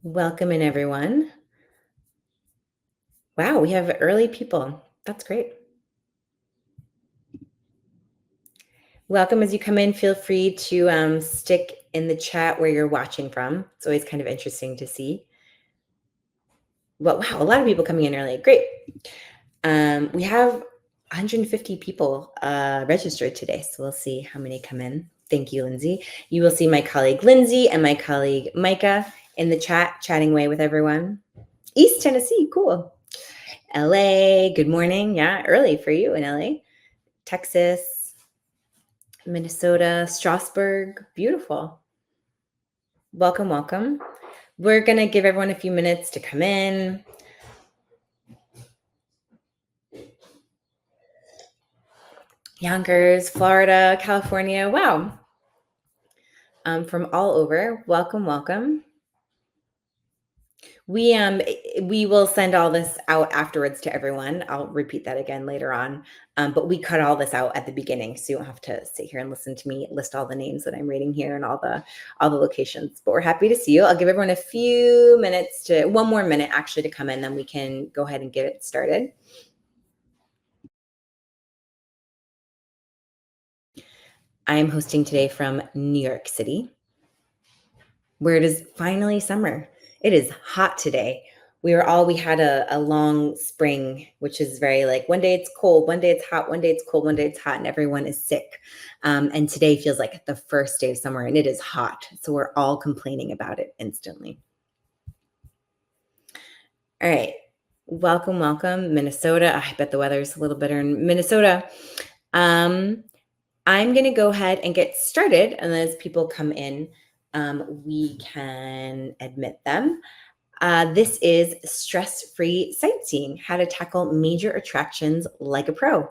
Welcome in, everyone. Wow, we have early people. That's great. Welcome as you come in. Feel free to stick in the chat where you're watching from. It's always kind of interesting to see. Well, wow, a lot of people coming in early. Great. We have 150 people registered today, so we'll see how many come in. Thank you, Lindsay. You will see my colleague Lindsay and my colleague Micah in the chat, chatting away with everyone. East Tennessee, cool. LA, good morning. Yeah, early for you in LA. Texas, Minnesota, Strasbourg, beautiful. Welcome, welcome. We're going to give everyone a few minutes to come in. Yonkers, Florida, California. Wow. From all over. Welcome, welcome. We will send all this out afterwards to everyone. I'll repeat that again later on. But we cut all this out at the beginning, so you don't have to sit here and listen to me list all the names that I'm reading here and all the locations. But we're happy to see you. I'll give everyone a few minutes one more minute actually to come in, then we can go ahead and get it started. I am hosting today from New York City, where it is finally summer. It is hot today. We had a long spring, which is very like one day it's cold, one day it's hot, one day it's cold, one day it's hot, and everyone is sick. And today feels like the first day of summer and it is hot. So we're all complaining about it instantly. All right. Welcome, welcome, Minnesota. I bet the weather is a little better in Minnesota. I'm going to go ahead and get started. And as people come in, we can admit them. This is Stress-Free Sightseeing, how to tackle major attractions like a pro.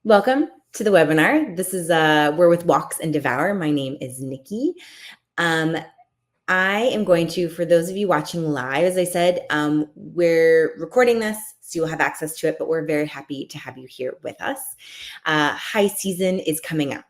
Welcome to the webinar. This is, we're with Walks and Devour. My name is Nikki. I am going to, for those of you watching live, as I said, we're recording this, so you'll have access to it, but we're very happy to have you here with us. High season is coming up,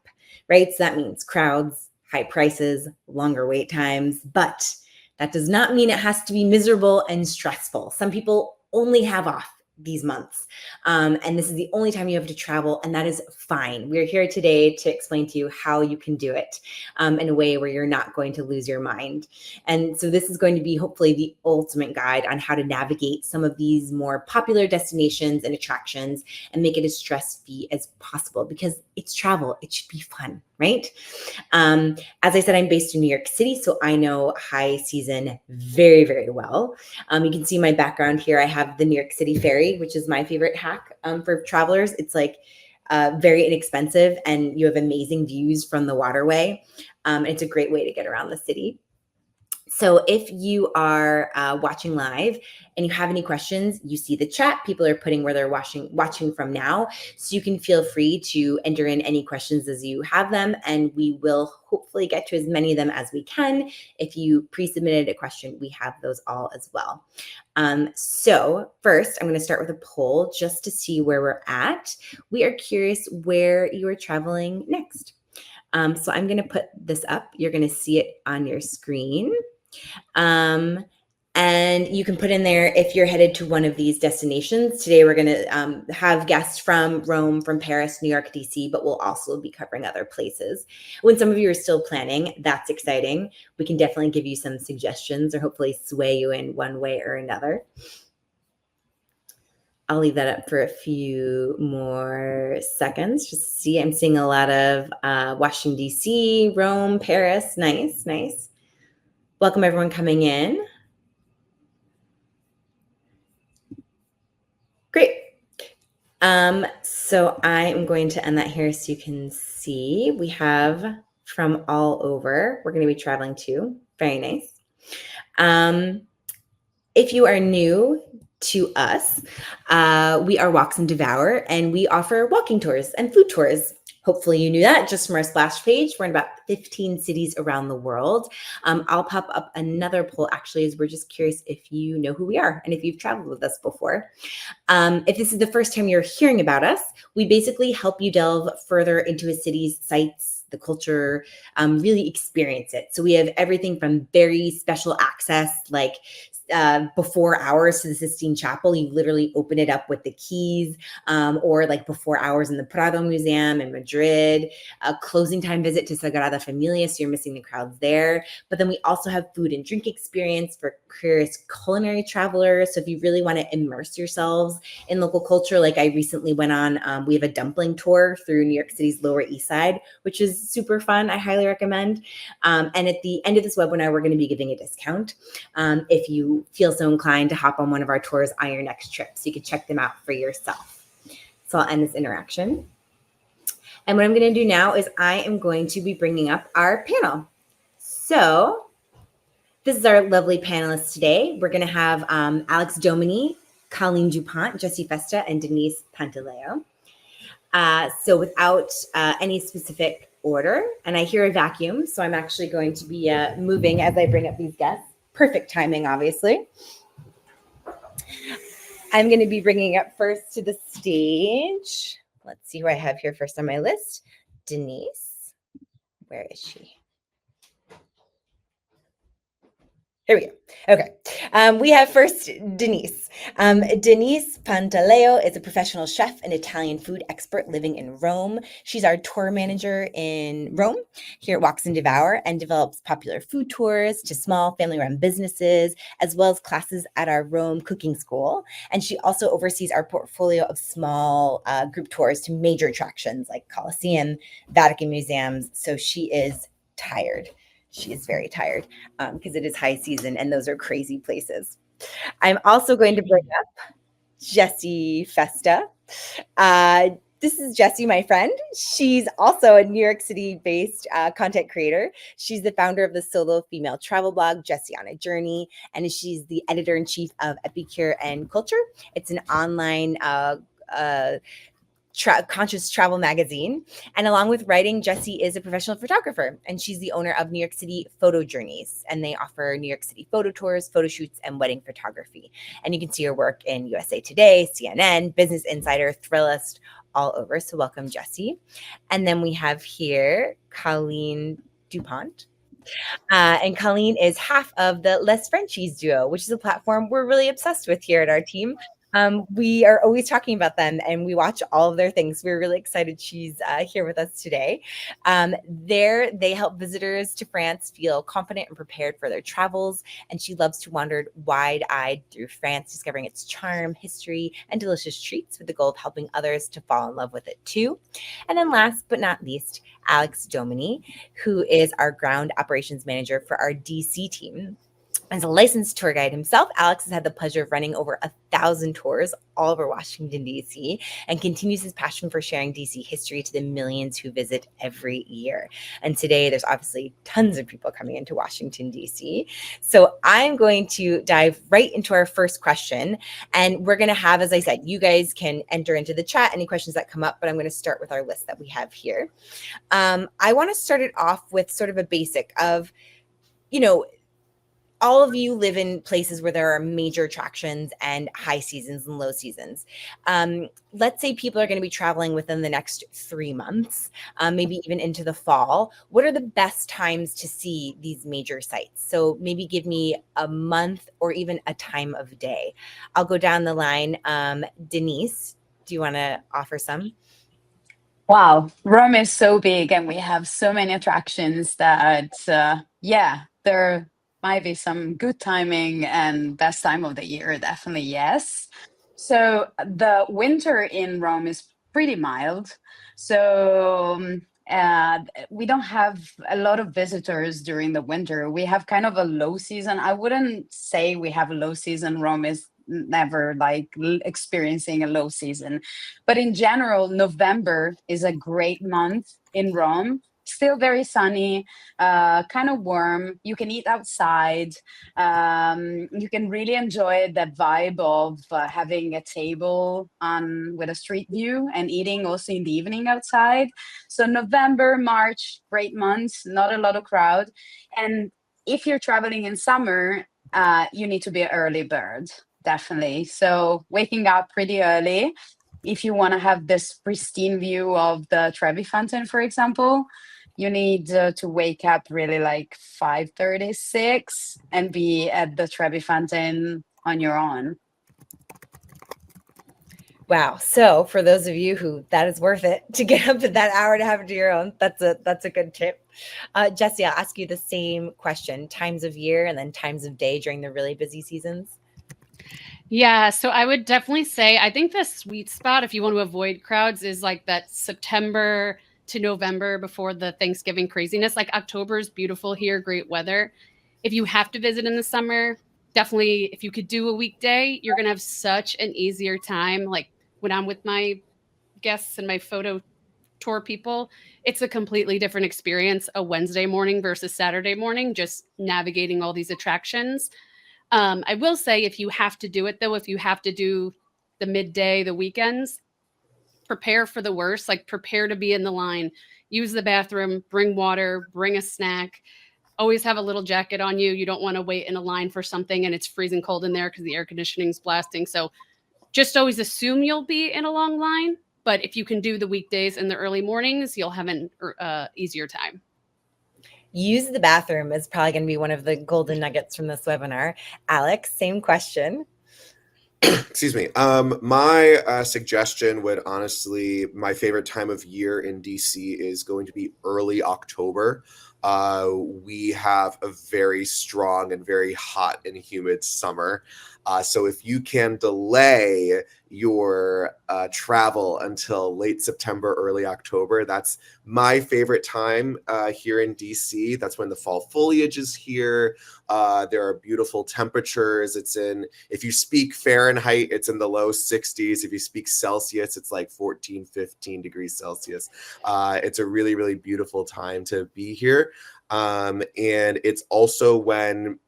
right? So that means crowds, high prices, longer wait times, but that does not mean it has to be miserable and stressful. Some people only have off these months, and this is the only time you have to travel, and that is fine. We're here today to explain to you how you can do it in a way where you're not going to lose your mind. And so this is going to be hopefully the ultimate guide on how to navigate some of these more popular destinations and attractions and make it as stress-free as possible, because it's travel. It should be fun, right? As I said, I'm based in New York City, so I know high season very, very well. You can see my background here. I have the New York City ferry, which is my favorite hack for travelers. It's like very inexpensive, and you have amazing views from the waterway. It's a great way to get around the city. So if you are watching live and you have any questions, you see the chat. People are putting where they're watching from now. So you can feel free to enter in any questions as you have them, and we will hopefully get to as many of them as we can. If you pre-submitted a question, we have those all as well. So first, I'm going to start with a poll just to see where we're at. We are curious where you are traveling next. So I'm going to put this up. You're going to see it on your screen. And you can put in there if you're headed to one of these destinations. Today, we're going to have guests from Rome, from Paris, New York, DC, but we'll also be covering other places. When some of you are still planning, that's exciting. We can definitely give you some suggestions or hopefully sway you in one way or another. I'll leave that up for a few more seconds. Just see, I'm seeing a lot of Washington, D.C., Rome, Paris. Nice, nice. Welcome everyone coming in. Great. So I am going to end that here so you can see. We have from all over. We're going to be traveling to. Very nice. If you are new to us, we are Walks and Devour, and we offer walking tours and food tours. Hopefully you knew that just from our splash page. We're in about 15 cities around the world. I'll pop up another poll actually, as we're just curious if you know who we are and if you've traveled with us before. If this is the first time you're hearing about us, we basically help you delve further into a city's sites, the culture, really experience it. So we have everything from very special access, like before hours to the Sistine Chapel. You literally open it up with the keys, or like before hours in the Prado Museum in Madrid, a closing time visit to Sagrada Familia, so you're missing the crowds there. But then we also have food and drink experience for curious culinary travelers. So if you really want to immerse yourselves in local culture, like I recently went on, we have a dumpling tour through New York City's Lower East Side, which is super fun. I highly recommend. And at the end of this webinar, we're going to be giving a discount if you feel so inclined to hop on one of our tours on your next trip. So you can check them out for yourself. So I'll end this interaction. And what I'm going to do now is I am going to be bringing up our panel. So this is our lovely panelists today. We're going to have Alex Domini, Colleen Dupont, Jessie Festa, and Denyse Pantaleo. So without any specific order, and I hear a vacuum, so I'm actually going to be moving as I bring up these guests. Perfect timing, obviously. I'm going to be bringing up first to the stage. Let's see who I have here first on my list. Denyse. Where is she? Here we go. Okay. We have first Denyse. Denyse Pantaleo is a professional chef and Italian food expert living in Rome. She's our tour manager in Rome here at Walks and Devour, and develops popular food tours to small family-run businesses, as well as classes at our Rome cooking school. And she also oversees our portfolio of small group tours to major attractions like Colosseum, Vatican museums. So she is tired. She is very tired because it is high season and those are crazy places. I'm also going to bring up Jessie Festa. This is Jessie, my friend. She's also a New York City-based content creator. She's the founder of the solo female travel blog, Jessie on a Journey, and she's the editor-in-chief of Epicure and Culture. It's an online conscious travel magazine. And along with writing, Jessie is a professional photographer, and she's the owner of New York City Photo Journeys, and they offer New York City photo tours, photo shoots, and wedding photography. And you can see her work in USA Today, CNN, Business Insider, Thrillist, all over. So welcome, Jessie. And then we have here Colleen Dupont. And Colleen is half of the Les Frenchies duo, which is a platform we're really obsessed with here at our team. We are always talking about them and we watch all of their things. We're really excited she's here with us today. They help visitors to France feel confident and prepared for their travels. And she loves to wander wide-eyed through France, discovering its charm, history, and delicious treats with the goal of helping others to fall in love with it too. And then last but not least, Alex Domini, who is our ground operations manager for our DC team. As a licensed tour guide himself, Alex has had the pleasure of running over 1,000 tours all over Washington, D.C., and continues his passion for sharing D.C. history to the millions who visit every year. And today, there's obviously tons of people coming into Washington, D.C. So I'm going to dive right into our first question. And we're going to have, as I said, you guys can enter into the chat any questions that come up, but I'm going to start with our list that we have here. I want to start it off with sort of a basic of, all of you live in places where there are major attractions and high seasons and low seasons. Let's say people are going to be traveling within the next 3 months, maybe even into the fall. What are the best times to see these major sites? So maybe give me a month or even a time of day. I'll go down the line. Denyse, do you want to offer some? Wow, Rome is so big and we have so many attractions that, there might be some good timing and best time of the year, definitely yes. So the winter in Rome is pretty mild. So we don't have a lot of visitors during the winter. We have kind of a low season. I wouldn't say we have a low season. Rome is never experiencing a low season. But in general, November is a great month in Rome. Still very sunny, kind of warm. You can eat outside. You can really enjoy that vibe of having a table with a street view and eating also in the evening outside. So November, March, great months, not a lot of crowd. And if you're traveling in summer, you need to be an early bird, definitely. So waking up pretty early. If you want to have this pristine view of the Trevi Fountain, for example, You need to wake up really like 5:36 and be at the Trevi Fountain on your own. Wow. So for those of you who that is worth it to get up at that hour to have it to your own, that's a good tip. Jessie, I'll ask you the same question: times of year and then times of day during the really busy seasons. Yeah, so I would definitely say I think the sweet spot if you want to avoid crowds is like that September to November before the Thanksgiving craziness. Like October is beautiful here, great weather. If you have to visit in the summer, definitely if you could do a weekday, you're going to have such an easier time. Like when I'm with my guests and my photo tour people, it's a completely different experience a Wednesday morning versus Saturday morning, just navigating all these attractions. I will say if you have to do it, though, if you have to do the midday, the weekends, prepare for the worst, like prepare to be in the line, use the bathroom, bring water, bring a snack, always have a little jacket on you. You don't want to wait in a line for something and it's freezing cold in there because the air conditioning's blasting. So just always assume you'll be in a long line. But if you can do the weekdays and the early mornings, you'll have an easier time. Use the bathroom is probably going to be one of the golden nuggets from this webinar. Alex, same question. Excuse me. My suggestion would honestly, my favorite time of year in DC is going to be early October. We have a very strong and very hot and humid summer. So if you can delay your travel until late September, early October, that's my favorite time here in DC. That's when the fall foliage is here. There are beautiful temperatures. If you speak Fahrenheit, it's in the low 60s. If you speak Celsius, it's like 14, 15 degrees Celsius. It's a really, really beautiful time to be here. And it's also when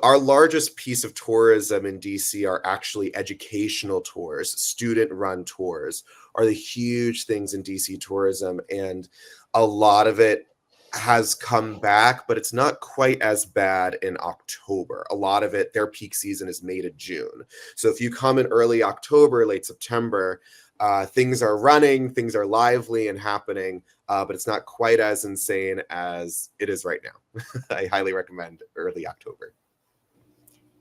our largest piece of tourism in DC are actually educational tours. Student-run tours are the huge things in DC tourism, and a lot of it has come back, but it's not quite as bad in October. A lot of it, their peak season is May to June. So if you come in early October, late September, things are running, things are lively and happening, but it's not quite as insane as it is right now. I highly recommend early October.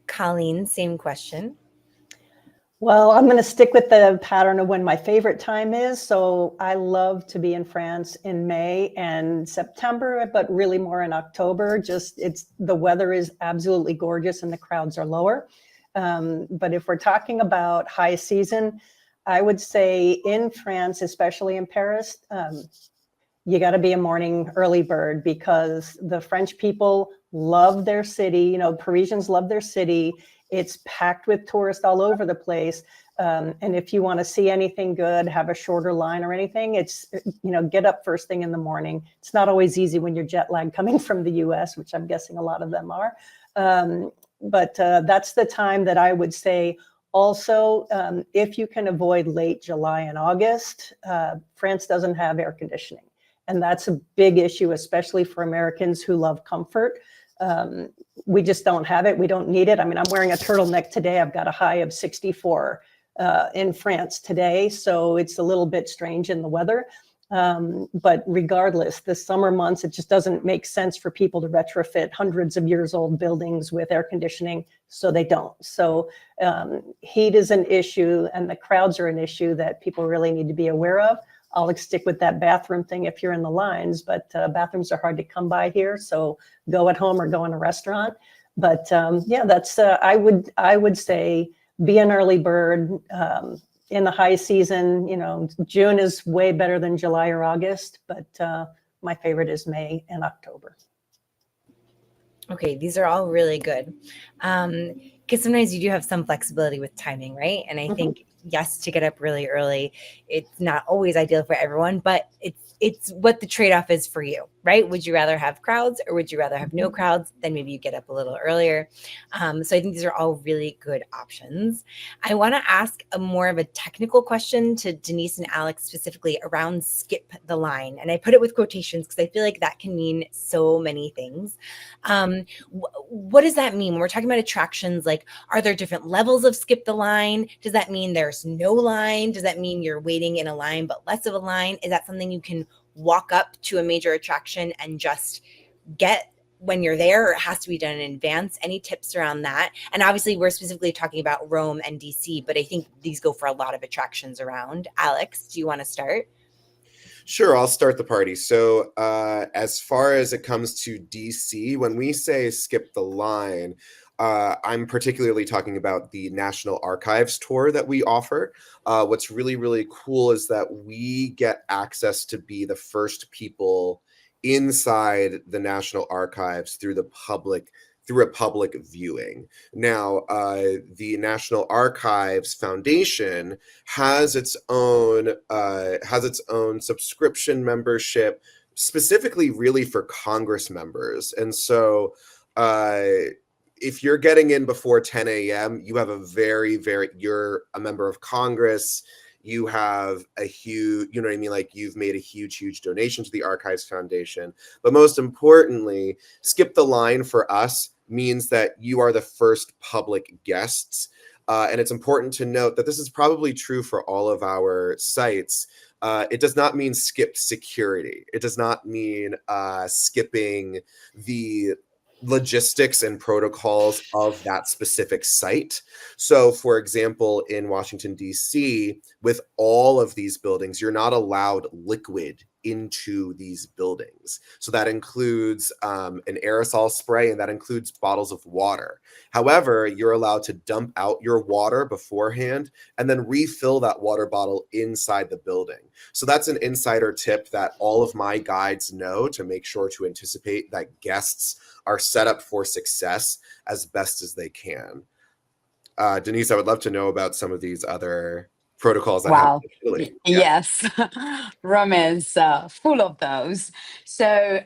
Colleen, same question. Well, I'm going to stick with the pattern of when my favorite time is. So I love to be in France in May and September, but really more in October. The weather is absolutely gorgeous and the crowds are lower. But if we're talking about high season, I would say in France, especially in Paris, you got to be a morning early bird because the French people love their city. You know, Parisians love their city. It's packed with tourists all over the place. And if you want to see anything good, have a shorter line or anything, get up first thing in the morning. It's not always easy when you're jet lagged coming from the US, which I'm guessing a lot of them are. But that's the time that I would say. Also, if you can avoid late July and August, France doesn't have air conditioning. And that's a big issue, especially for Americans who love comfort. We just don't have it. We don't need it. I mean, I'm wearing a turtleneck today. I've got a high of 64 in France today. So it's a little bit strange in the weather. But regardless, the summer months, it just doesn't make sense for people to retrofit hundreds of years old buildings with air conditioning. So they don't. So heat is an issue and the crowds are an issue that people really need to be aware of. I'll stick with that bathroom thing if you're in the lines, but bathrooms are hard to come by here. So go at home or go in a restaurant. But that's I would say be an early bird in the high season. You know, June is way better than July or August, but my favorite is May and October. Okay, these are all really good. Because sometimes you do have some flexibility with timing, right? And I think, yes, to get up really early, it's not always ideal for everyone, but it's what the trade-off is for you. right? Would you rather have crowds or would you rather have no crowds? Then maybe you get up a little earlier. So I think these are all really good options. I want to ask a more of a technical question to Denyse and Alex specifically around skip the line. And I put it with quotations because I feel like that can mean so many things. What does that mean when we're talking about attractions? Like, are there different levels of skip the line? Does that mean there's no line? Does that mean you're waiting in a line but less of a line? Is that something you can walk up to a major attraction and just get when you're there, or it has to be done in advance? Any tips around that? And obviously we're specifically talking about Rome and DC, but I think these go for a lot of attractions around. Alex, do you want to start? Sure, I'll start the party. So as far as it comes to DC, when we say skip the line, I'm particularly talking about the National Archives tour that we offer. What's really, really cool is that we get access to be the first people inside the National Archives through a public viewing. Now, the National Archives Foundation has its own subscription membership, specifically really for Congress members. And so if you're getting in before 10 a.m., you have you're a member of Congress. You have a huge, you know what I mean? Like, you've made a huge donation to the Archives Foundation. But most importantly, skip the line for us means that you are the first public guests. And it's important to note that this is probably true for all of our sites. It does not mean skip security. It does not mean skipping the logistics and protocols of that specific site. So, for example, in Washington, D.C., with all of these buildings, you're not allowed liquid into these buildings. So that includes an aerosol spray, and that includes bottles of water. However, you're allowed to dump out your water beforehand and then refill that water bottle inside the building. So that's an insider tip that all of my guides know to make sure to anticipate that guests are set up for success as best as they can. Denyse, I would love to know about some of these other protocols that Wow. happen. Yes, Rome is full of those. So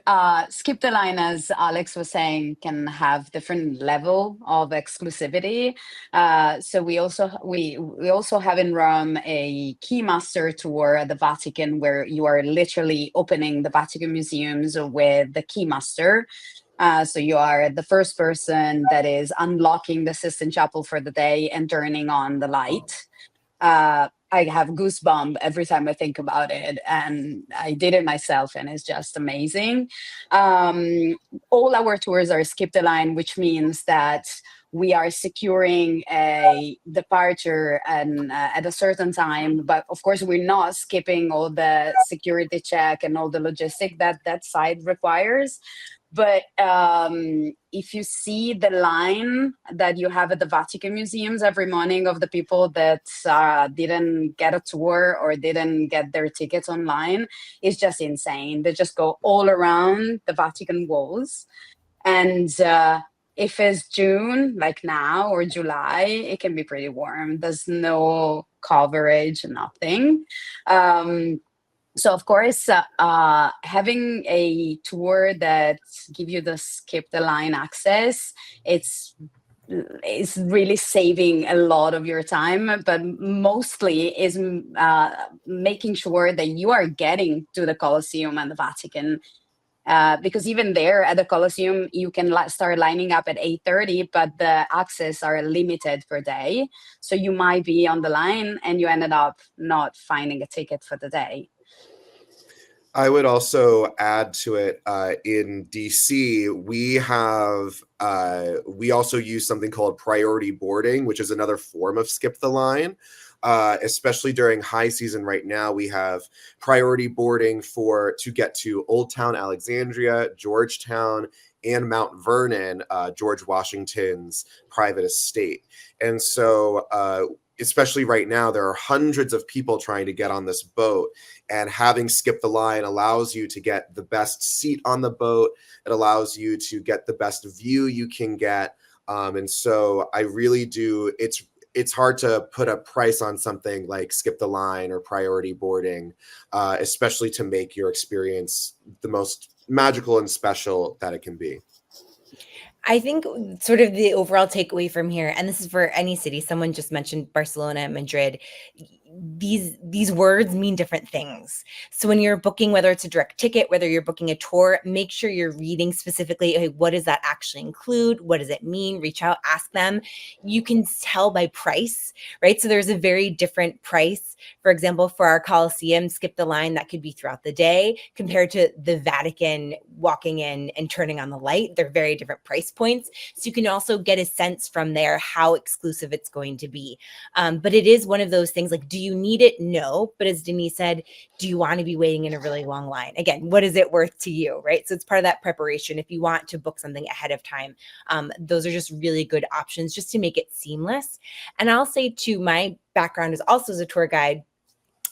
skip the line, as Alex was saying, can have different level of exclusivity. So we also have in Rome a keymaster tour at the Vatican, where you are literally opening the Vatican museums with the keymaster. So you are the first person that is unlocking the Sistine Chapel for the day and turning on the light. I have goosebumps every time I think about it, and I did it myself, and it's just amazing. All our tours are skip the line, which means that we are securing a departure and at a certain time, but of course we're not skipping all the security check and all the logistic that site requires. But if you see the line that you have at the Vatican museums every morning of the people that didn't get a tour or didn't get their tickets online, it's just insane. They just go all around the Vatican walls. And if it's June, like now, or July, it can be pretty warm. There's no coverage, nothing. So of course, having a tour that give you the skip the line access, it's really saving a lot of your time, but mostly is making sure that you are getting to the Colosseum and the Vatican. Because even there at the Colosseum, you can start lining up at 8:30, but the access are limited per day. So you might be on the line and you ended up not finding a ticket for the day. I would also add to it, in DC, we also use something called priority boarding, which is another form of skip the line. Especially during high season right now, we have priority boarding to get to Old Town Alexandria, Georgetown, and Mount Vernon, George Washington's private estate. And so especially right now, there are hundreds of people trying to get on this boat, and having skip the line allows you to get the best seat on the boat. It allows you to get the best view you can get. And so I really do. it's hard to put a price on something like skip the line or priority boarding, especially to make your experience the most magical and special that it can be. I think sort of the overall takeaway from here, and this is for any city, someone just mentioned Barcelona and Madrid, these words mean different things. So when you're booking, whether it's a direct ticket, whether you're booking a tour, make sure you're reading specifically, okay, what does that actually include? What does it mean? Reach out, ask them. You can tell by price, right? So there's a very different price. For example, for our Colosseum, skip the line, that could be throughout the day compared to the Vatican walking in and turning on the light. They're very different price points. So you can also get a sense from there how exclusive it's going to be. But it is one of those things like, do you need it? No. But as Denyse said, do you want to be waiting in a really long line? Again, what is it worth to you, right? So it's part of that preparation. If you want to book something ahead of time, those are just really good options just to make it seamless. And I'll say too, my background is also as a tour guide.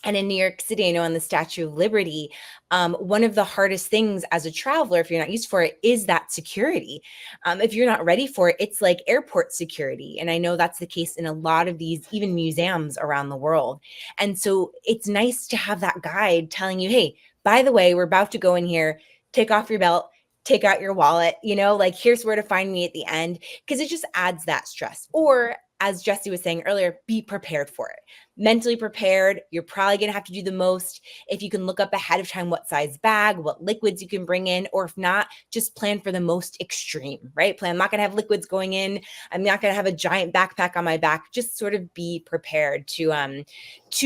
And in New York City, I know on the Statue of Liberty, one of the hardest things as a traveler, if you're not used for it, is that security. If you're not ready for it, it's like airport security. And I know that's the case in a lot of these, even museums around the world. And so it's nice to have that guide telling you, hey, by the way, we're about to go in here, take off your belt, take out your wallet, like here's where to find me at the end, because it just adds that stress. Or as Jessie was saying earlier, be prepared for it. Mentally prepared. You're probably going to have to do the most. If you can look up ahead of time what size bag, what liquids you can bring in, or if not, just plan for the most extreme, right? I'm not going to have liquids going in. I'm not going to have a giant backpack on my back. Just sort of be prepared to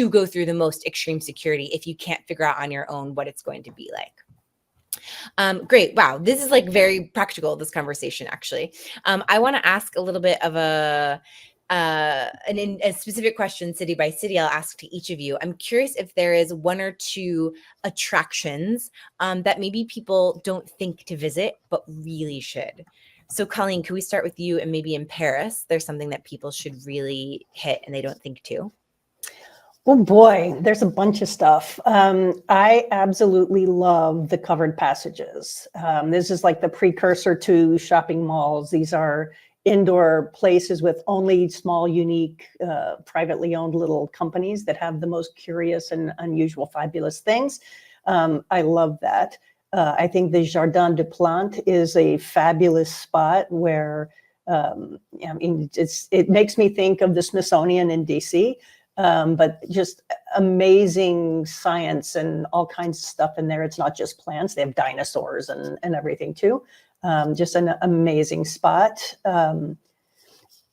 go through the most extreme security if you can't figure out on your own what it's going to be like. Great. Wow. This is like very practical, this conversation, actually. I want to ask a little bit of a specific question, city by city, I'll ask to each of you. I'm curious if there is one or two attractions that maybe people don't think to visit, but really should. So Colleen, can we start with you? And maybe in Paris, there's something that people should really hit and they don't think to. Oh boy, there's a bunch of stuff. I absolutely love the covered passages. This is like the precursor to shopping malls. These are indoor places with only small, unique, privately owned little companies that have the most curious and unusual, fabulous things. I love that. I think the Jardin des Plantes is a fabulous spot where it makes me think of the Smithsonian in DC. But just amazing science and all kinds of stuff in there. It's not just plants. They have dinosaurs and everything too. Just an amazing spot.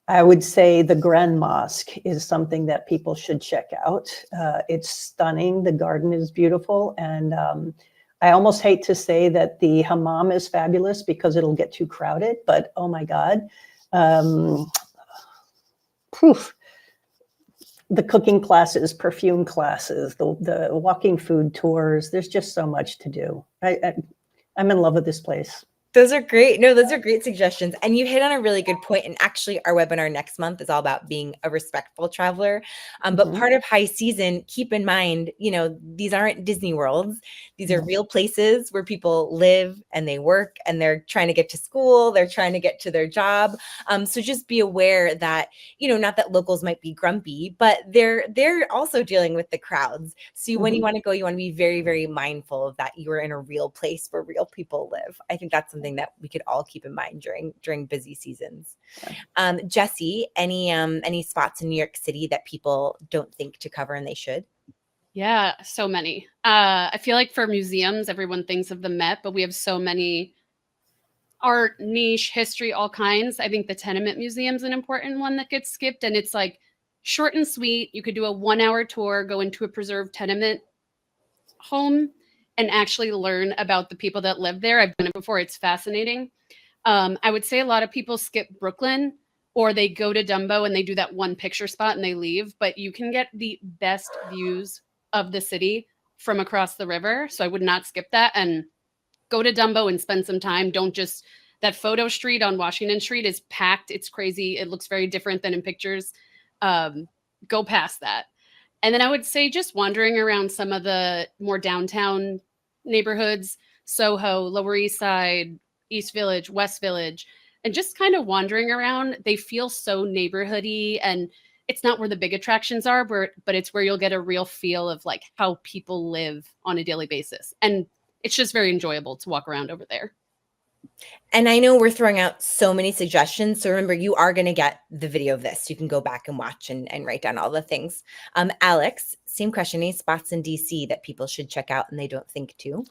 I would say the Grand Mosque is something that people should check out. It's stunning. The garden is beautiful. And I almost hate to say that the hammam is fabulous because it'll get too crowded, but oh my God. Proof. The cooking classes, perfume classes, the walking food tours. There's just so much to do. I'm in love with this place. Those are great. No, those are great suggestions. And you hit on a really good point. And actually, our webinar next month is all about being a respectful traveler. But part of high season, keep in mind, these aren't Disney worlds. These are real places where people live and they work and they're trying to get to school. They're trying to get to their job. So just be aware that, not that locals might be grumpy, but they're also dealing with the crowds. So when you want to go, you want to be very, very mindful of that. You are in a real place where real people live. I think that's something that we could all keep in mind during busy seasons. Jessie, any spots in New York City that people don't think to cover and they should? Yeah, so many. I feel like for museums, everyone thinks of the Met, but we have so many art, niche, history, all kinds. I think the Tenement Museum is an important one that gets skipped, and it's like short and sweet. You could do a 1-hour tour, go into a preserved tenement home, and actually learn about the people that live there. I've done it before. It's fascinating. I would say a lot of people skip Brooklyn, or they go to Dumbo and they do that one picture spot and they leave, but you can get the best views of the city from across the river. So I would not skip that, and go to Dumbo and spend some time. Don't just, that photo street on Washington Street is packed. It's crazy. It looks very different than in pictures. Go past that. And then I would say just wandering around some of the more downtown neighborhoods, Soho, Lower East Side, East Village, West Village, and just kind of wandering around. They feel so neighborhoody, and it's not where the big attractions are, but it's where you'll get a real feel of like how people live on a daily basis. And it's just very enjoyable to walk around over there. And I know we're throwing out so many suggestions. So remember, you are going to get the video of this. You can go back and watch and write down all the things. Alex, same question. Any spots in DC that people should check out and they don't think to?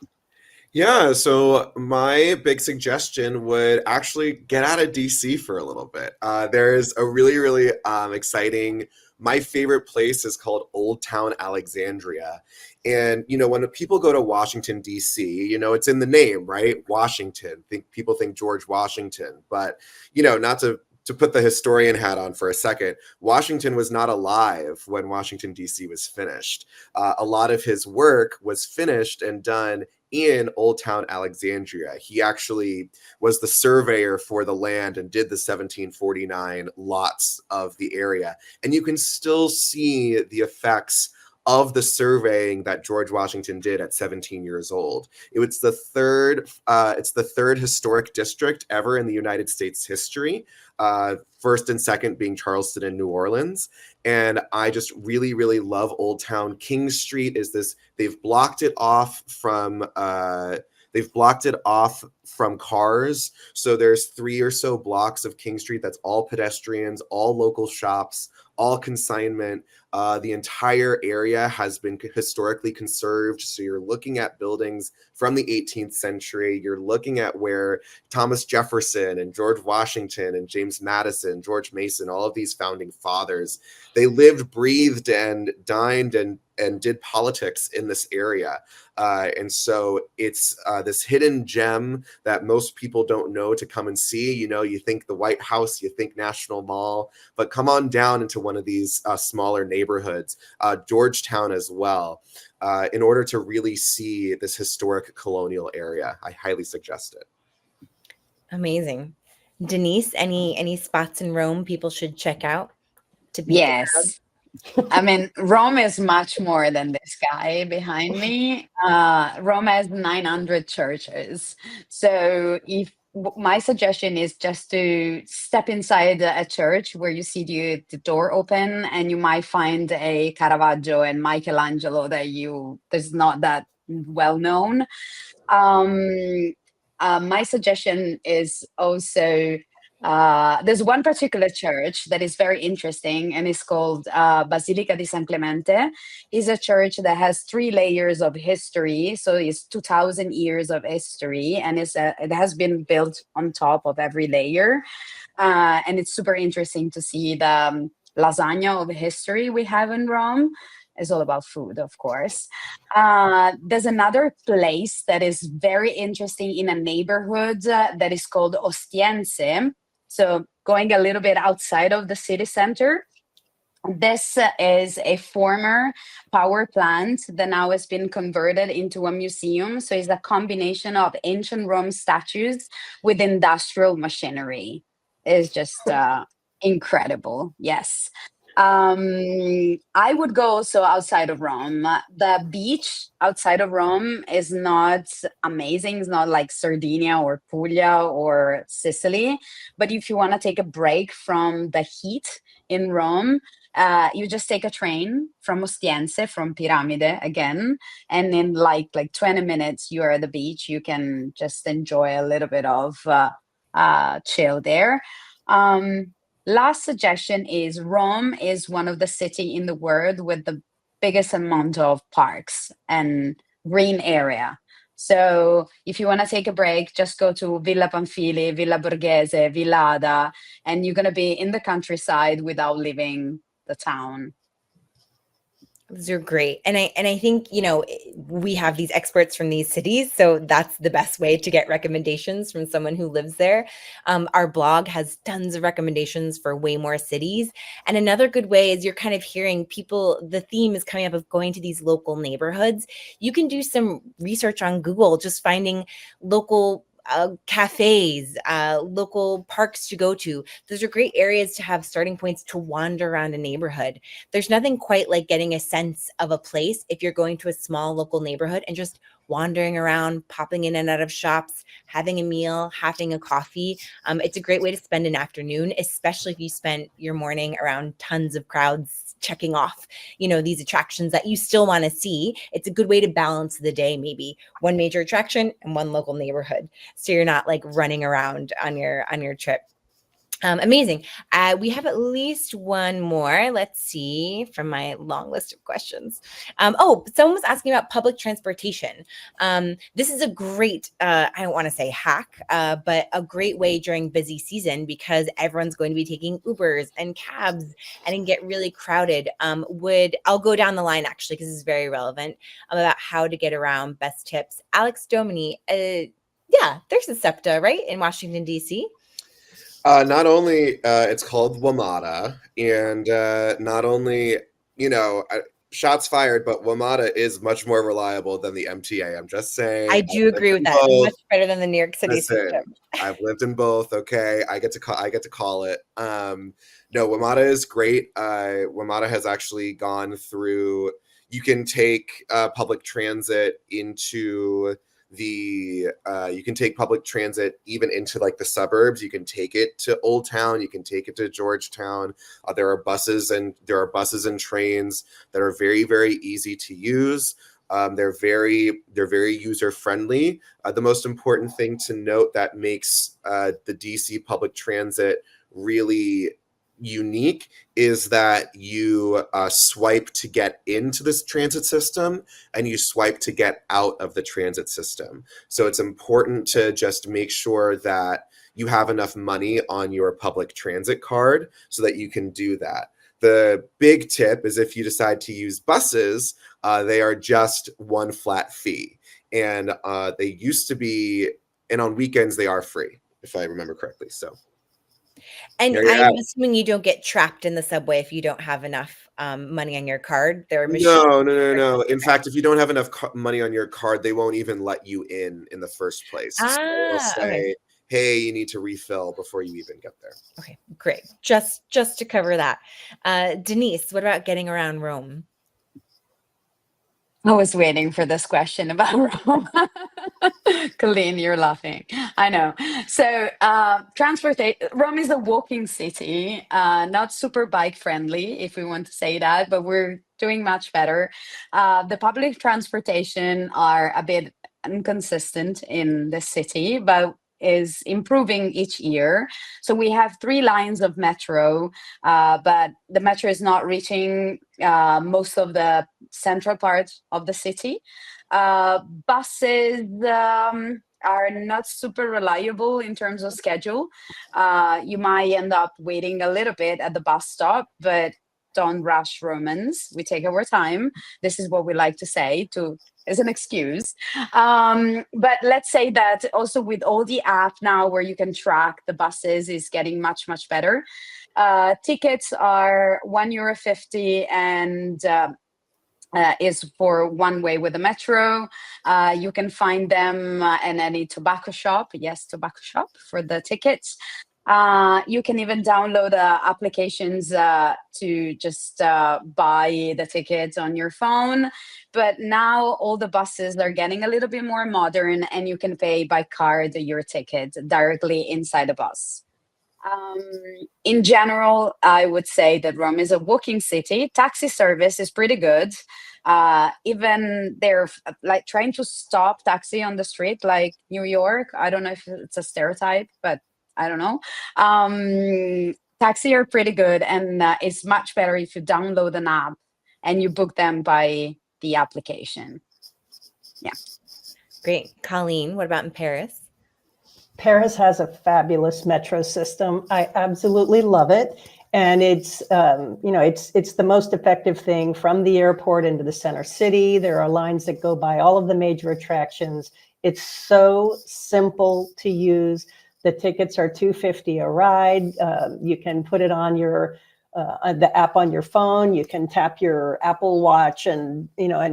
Yeah, so my big suggestion would actually get out of DC for a little bit. There's a really, really exciting, my favorite place is called Old Town Alexandria. And, you know, when people go to Washington, D.C., you know, it's in the name, right? Washington. People think George Washington. But, you know, not to put the historian hat on for a second, Washington was not alive when Washington, D.C. was finished. A lot of his work was finished and done in Old Town Alexandria. He actually was the surveyor for the land and did the 1749 lots of the area. And you can still see the effects of the surveying that George Washington did at 17 years old. It's the third historic district ever in the United States history. First and second being Charleston and New Orleans. And I just really, really love Old Town. King Street is this, they've blocked it off from cars. So there's 3 or so blocks of King Street that's all pedestrians, all local shops, all consignment. The entire area has been historically conserved. So you're looking at buildings from the 18th century. You're looking at where Thomas Jefferson and George Washington and James Madison, George Mason, all of these founding fathers, they lived, breathed, and dined and did politics in this area. And so it's this hidden gem that most people don't know to come and see. You know, you think the White House, you think National Mall, but come on down into one of these smaller neighborhoods, Georgetown as well, in order to really see this historic colonial area. I highly suggest it. Amazing. Denyse, any spots in Rome people should check out to beat the crowd? Yes. I mean, Rome is much more than this guy behind me. Rome has 900 churches. So my suggestion is just to step inside a church where you see the door open, and you might find a Caravaggio and Michelangelo that's not that well known. My suggestion is also, there's one particular church that is very interesting, and it's called Basilica di San Clemente. It's a church that has 3 layers of history. So it's 2,000 years of history, and it has been built on top of every layer. And it's super interesting to see the lasagna of history we have in Rome. It's all about food, of course. There's another place that is very interesting in a neighborhood that is called Ostiense. So going a little bit outside of the city center, this is a former power plant that now has been converted into a museum. So it's a combination of ancient Rome statues with industrial machinery. It's just incredible. Yes. I would go also outside of Rome. The beach outside of Rome is not amazing. It's not like Sardinia or Puglia or Sicily. But if you want to take a break from the heat in Rome, you just take a train from Ostiense, from Piramide again, and in like 20 minutes you're at the beach. You can just enjoy a little bit of chill there. Last suggestion is Rome is one of the cities in the world with the biggest amount of parks and green area. So if you want to take a break, just go to Villa Pamphili, Villa Borghese, Villa Ada, and you're going to be in the countryside without leaving the town. Those are great. And I think, you know, we have these experts from these cities, so that's the best way to get recommendations from someone who lives there. Our blog has tons of recommendations for way more cities. And another good way is you're kind of hearing people, the theme is coming up of going to these local neighborhoods. You can do some research on Google, just finding local cafes, local parks to go to. Those are great areas to have starting points to wander around a neighborhood. There's nothing quite like getting a sense of a place if you're going to a small local neighborhood and just wandering around, popping in and out of shops, having a meal, having a coffee. It's a great way to spend an afternoon, especially if you spent your morning around tons of crowds checking off, these attractions that you still want to see. It's a good way to balance the day, maybe one major attraction and one local neighborhood, so you're not like running around on your trip. Amazing. We have at least one more. Let's see from my long list of questions. Someone was asking about public transportation. This is a great, I don't want to say hack, but a great way during busy season, because everyone's going to be taking Ubers and cabs and it can get really crowded. I'll go down the line actually, because this is very relevant, about how to get around, best tips. Alex Domini, there's a SEPTA, right, in Washington, D.C.? Not only it's called WMATA, and not only, shots fired, but WMATA is much more reliable than the MTA. I'm just saying. I do agree with that. Both. Much better than the New York City system. I've lived in both. Okay, I get to call it. No, WMATA is great. WMATA has actually gone through. You can take public transit into you can take public transit even into like the suburbs. You can take it to Old Town. You can take it to Georgetown. There are buses and trains that are very, very easy to use. They're very user friendly. The most important thing to note that makes the DC public transit really unique is that you swipe to get into this transit system and you swipe to get out of the transit system. So it's important to just make sure that you have enough money on your public transit card so that you can do that. The big tip is if you decide to use buses, they are just one flat fee. And they used to be, and on weekends they are free, if I remember correctly. So. And I'm assuming you don't get trapped in the subway if you don't have enough money on your card. There are machines. No. In fact, if you don't have enough money on your card, they won't even let you in the first place. So they'll say, okay, hey, you need to refill before you even get there. Okay, great. Just to cover that. Denyse, what about getting around Rome? I was waiting for this question about Rome. Colleen, you're laughing. I know. So Rome is a walking city, not super bike friendly, if we want to say that, but we're doing much better. The public transportation are a bit inconsistent in the city, but is improving each year. So we have 3 lines of metro, but the metro is not reaching most of the central parts of the city. Buses are not super reliable in terms of schedule. You might end up waiting a little bit at the bus stop, but don't rush Romans. We take our time. This is what we like to say as an excuse. But let's say that also with all the app now where you can track the buses is getting much, much better. Tickets are €1.50 and is for one way with the metro. You can find them in any tobacco shop. Yes, tobacco shop for the tickets. You can even download applications to just buy the tickets on your phone. But now all the buses are getting a little bit more modern and you can pay by card your ticket directly inside the bus. In general, I would say that Rome is a walking city. Taxi service is pretty good. Even they're like trying to stop taxi on the street like New York. I don't know if it's a stereotype, but I don't know. Taxi are pretty good, and it's much better if you download an app and you book them by the application. Yeah. Great. Colleen, what about in Paris? Paris has a fabulous metro system. I absolutely love it. And it's the most effective thing from the airport into the center city. There are lines that go by all of the major attractions. It's so simple to use. The tickets are $2.50 a ride. You can put it on the app on your phone. You can tap your Apple Watch and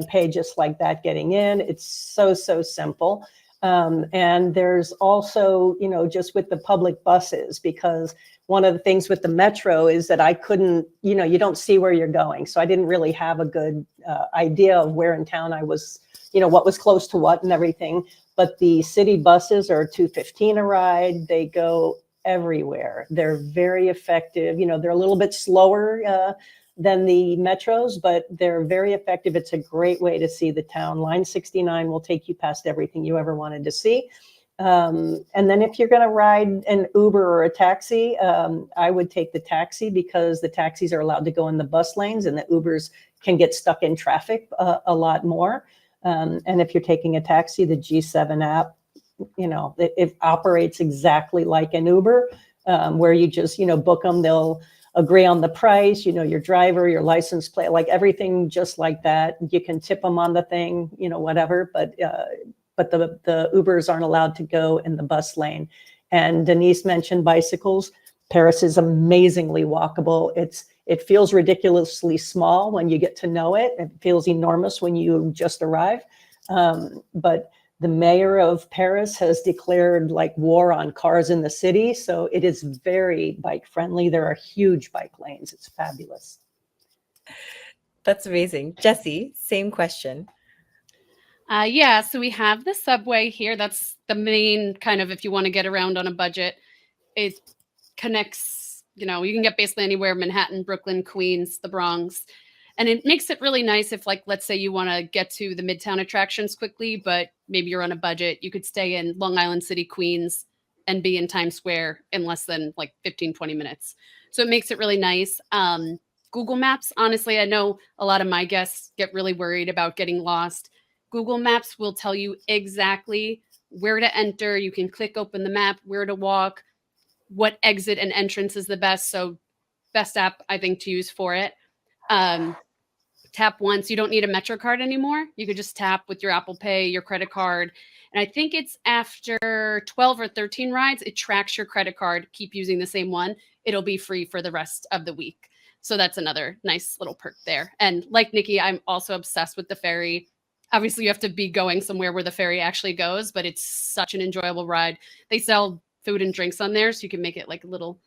pay just like that getting in. It's so simple. And there's also, just with the public buses, because one of the things with the metro is that I couldn't, you don't see where you're going. So I didn't really have a good idea of where in town I was, what was close to what and everything. But the city buses are $2.15 a ride. They go everywhere. They're very effective. They're a little bit slower than the metros, but they're very effective. It's a great way to see the town. Line 69 will take you past everything you ever wanted to see. And then if you're going to ride an Uber or a taxi, I would take the taxi, because the taxis are allowed to go in the bus lanes and the Ubers can get stuck in traffic a lot more. And if you're taking a taxi, the G7 app, it operates exactly like an Uber, where you just, book them. They'll agree on the price, your driver, your license plate, like everything just like that. You can tip them on the thing, whatever, but the Ubers aren't allowed to go in the bus lane. And Denyse mentioned bicycles. Paris is amazingly walkable. It feels ridiculously small when you get to know it. It feels enormous when you just arrive. But the mayor of Paris has declared like war on cars in the city. So it is very bike friendly. There are huge bike lanes. It's fabulous. That's amazing. Jessie, same question. Yeah, so we have the subway here. That's the main kind of, if you want to get around on a budget, it connects, you can get basically anywhere, Manhattan, Brooklyn, Queens, the Bronx. And it makes it really nice if, like, let's say you want to get to the Midtown attractions quickly, but maybe you're on a budget. You could stay in Long Island City, Queens, and be in Times Square in less than like 15, 20 minutes. So it makes it really nice. Google Maps, honestly, I know a lot of my guests get really worried about getting lost. Google Maps will tell you exactly where to enter. You can click open the map, where to walk, what exit and entrance is the best. So best app, I think, to use for it. Tap once. You don't need a Metro card anymore. You could just tap with your Apple Pay, your credit card. And I think it's after 12 or 13 rides, it tracks your credit card. Keep using the same one. It'll be free for the rest of the week. So that's another nice little perk there. And like Nikki, I'm also obsessed with the ferry. Obviously, you have to be going somewhere where the ferry actually goes, but it's such an enjoyable ride. They sell food and drinks on there, so you can make it like a little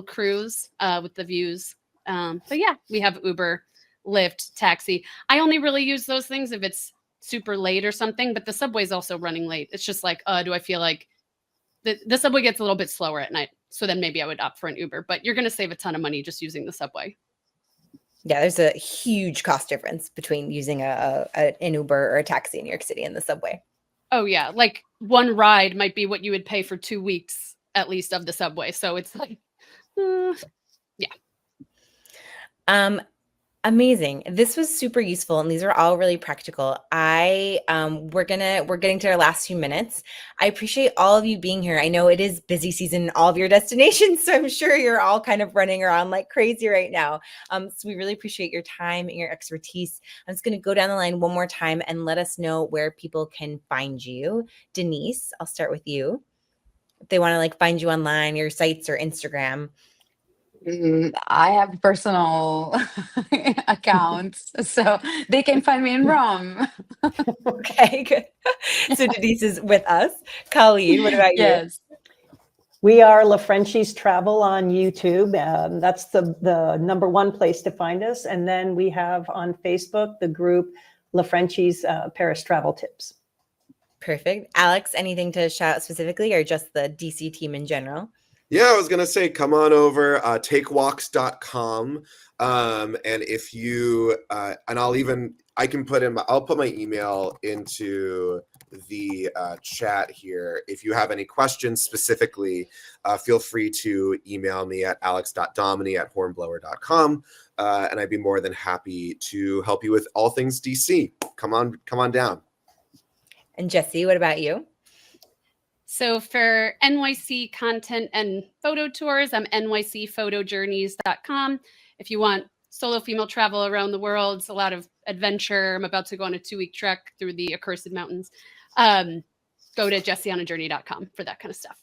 cruise with the views. But yeah, we have Uber, Lyft, taxi. I only really use those things if it's super late or something, but the subway's also running late. It's just like, do I feel like the subway gets a little bit slower at night? So then maybe I would opt for an Uber, but you're going to save a ton of money just using the subway. Yeah, there's a huge cost difference between using an Uber or a taxi in New York City and the subway. Oh yeah, like one ride might be what you would pay for 2 weeks at least of the subway. So it's like, yeah. Amazing. This was super useful, and these are all really practical. We're getting to our last few minutes. I appreciate all of you being here. I know it is busy season in all of your destinations, so I'm sure you're all kind of running around like crazy right now. So we really appreciate your time and your expertise. I'm just going to go down the line one more time and let us know where people can find you. Denyse, I'll start with you. If they want to like find you online, your sites or Instagram. I have personal accounts, so they can find me in Rome. Okay, good. So Denyse is with us. Colleen, what about you? Yes. We are La Frenchies Travel on YouTube. That's the #1 place to find us. And then we have on Facebook the group La Frenchies Paris Travel Tips. Perfect. Alex, anything to shout out specifically, or just the DC team in general? Yeah, I was going to say, come on over, takewalks.com. And if you, and I'll put my email into the chat here. If you have any questions specifically, feel free to email me at alex.dominy@hornblower.com. And I'd be more than happy to help you with all things DC. Come on down. And Jessie, what about you? So for NYC content and photo tours, I'm nycphotojourneys.com. If you want solo female travel around the world, it's a lot of adventure. I'm about to go on a 2-week trek through the accursed mountains. Go to jessieonajourney.com for that kind of stuff.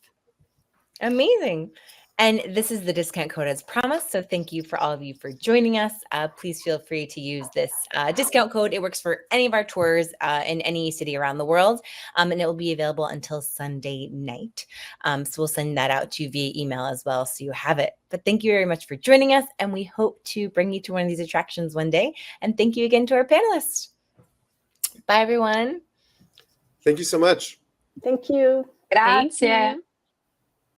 Amazing. And this is the discount code as promised. So thank you for all of you for joining us. Please feel free to use this discount code. It works for any of our tours in any city around the world. And it will be available until Sunday night. So we'll send that out to you via email as well, so you have it. But thank you very much for joining us. And we hope to bring you to one of these attractions one day. And thank you again to our panelists. Bye, everyone. Thank you so much. Thank you. Thank Grazie. you.